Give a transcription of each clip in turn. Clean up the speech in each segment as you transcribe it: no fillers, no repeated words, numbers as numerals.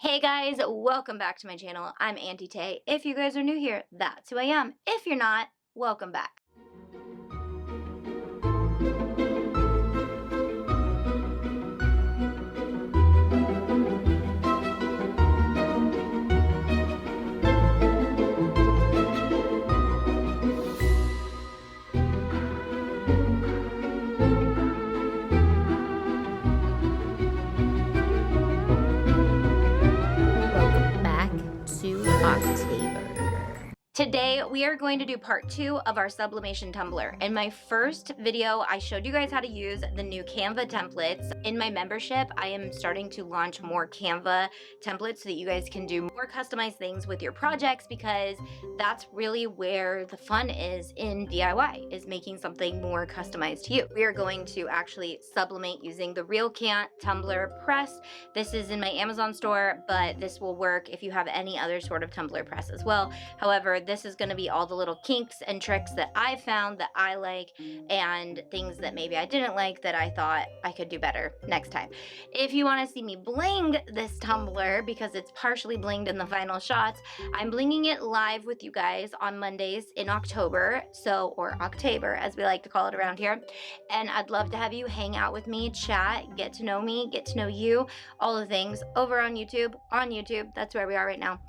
Hey guys, welcome back to my channel. I'm Auntie Tay. If you guys are new here, that's who I am. If you're not, welcome back. Welcome back to October. Today, we are going to do part 2 of our Sublimation Tumbler. In my first video, I showed you guys how to use the new Canva templates. In my membership, I am starting to launch more Canva templates so that you guys can do more customized things with your projects, because that's really where the fun is in DIY, is making something more customized to you. We are going to actually sublimate using the Realkant Tumbler press. This is in my Amazon store, but this will work if you have any other sort of tumbler press as well. However, this is going to be all the little kinks and tricks that I found that I like, and things that maybe I didn't like that I thought I could do better next time. If you want to see me bling this tumbler, because it's partially blinged in the final shots, I'm blinging it live with you guys on Mondays in October, or October as we like to call it around here. And I'd love to have you hang out with me, chat, get to know me, get to know you, all the things over on YouTube. That's where we are right now.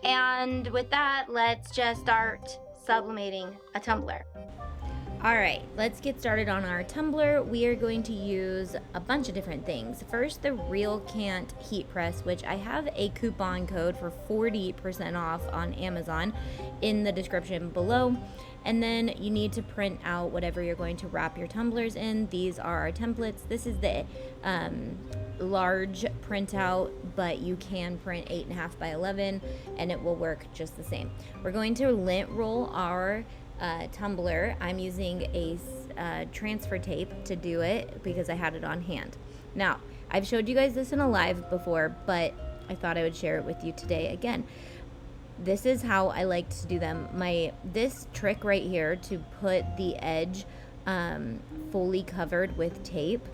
And with that, let's just start sublimating a tumbler. All right, let's get started on our tumbler. We are going to use a bunch of different things. First, the Realkant heat press, which I have a coupon code for 40% off on Amazon in the description below. And then you need to print out whatever you're going to wrap your tumblers in. These are our templates. This is the large printout, but you can print 8.5 by 11 and it will work just the same. We're going to lint roll our tumbler. I'm using a transfer tape to do it because I had it on hand. Now, I've showed you guys this in a live before, but I thought I would share it with you today again. This is how I like to do them. This trick right here to put the edge fully covered with tape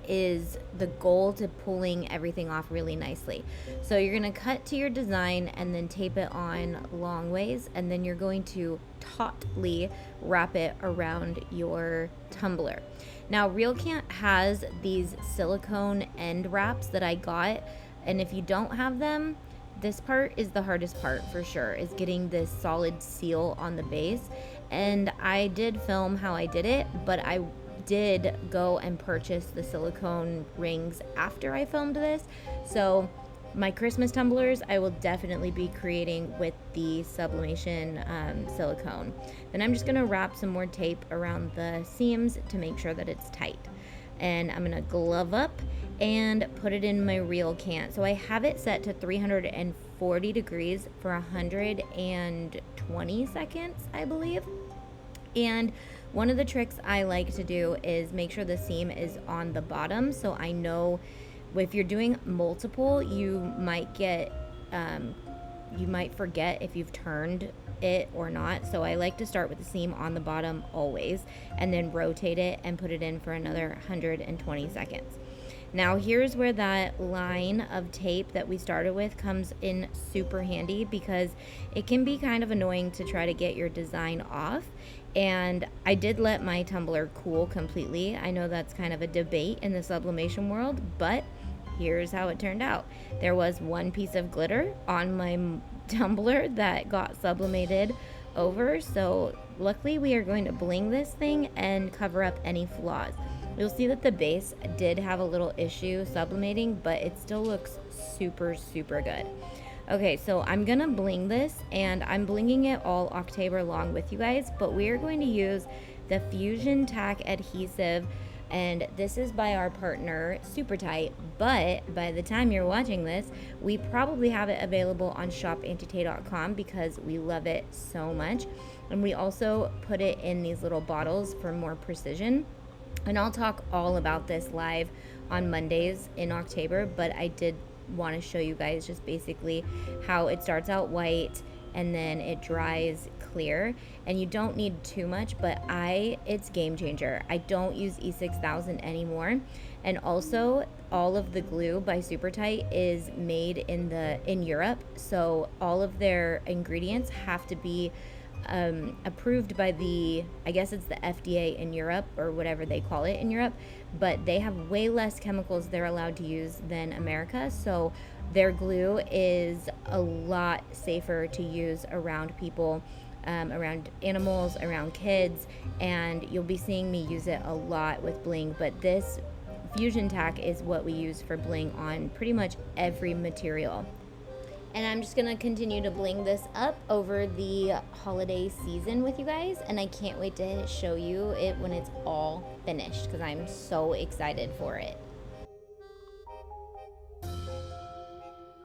is the goal to pulling everything off really nicely. So you're going to cut to your design and then tape it on long ways, and then you're going to tautly wrap it around your tumbler. Now, Realkant has these silicone end wraps that I got, and if you don't have them, this part is the hardest part for sure, is getting this solid seal on the base. And I did film how I did it, but I did go and purchase the silicone rings after I filmed this. So my Christmas tumblers I will definitely be creating with the sublimation silicone. Then I'm just going to wrap some more tape around the seams to make sure that it's tight. And I'm going to glove up and put it in my Realkant. So I have it set to 340 degrees for 120 seconds, I believe. And one of the tricks I like to do is make sure the seam is on the bottom, so I know if you're doing multiple, you might forget if you've turned it or not. So I like to start with the seam on the bottom always, and then rotate it and put it in for another 120 seconds. Now here's where that line of tape that we started with comes in super handy, because it can be kind of annoying to try to get your design off. And I did let my tumbler cool completely. I know that's kind of a debate in the sublimation world, but here's how it turned out. There was one piece of glitter on my tumbler that got sublimated over, so luckily we are going to bling this thing and cover up any flaws. You'll see that the base did have a little issue sublimating, but it still looks super, super good. Okay, so I'm gonna bling this, and I'm blinging it all October long with you guys, but we are going to use the Fusion Tack adhesive, and this is by our partner Super Tight, but by the time you're watching this, we probably have it available on shopantitay.com because we love it so much. And we also put it in these little bottles for more precision. And I'll talk all about this live on Mondays in October, but I did want to show you guys just basically how it starts out white and then it dries clear, and you don't need too much, but it's game changer. I don't use E6000 anymore. And also, all of the glue by Supertight is made in Europe, so all of their ingredients have to be approved by the, I guess it's the FDA in Europe, or whatever they call it in Europe, but they have way less chemicals they're allowed to use than America, so their glue is a lot safer to use around people, around animals, around kids, and you'll be seeing me use it a lot with Bling. But this fusion tack is what we use for Bling on pretty much every material. And I'm just gonna continue to bling this up over the holiday season with you guys, and I can't wait to show you it when it's all finished because I'm so excited for it.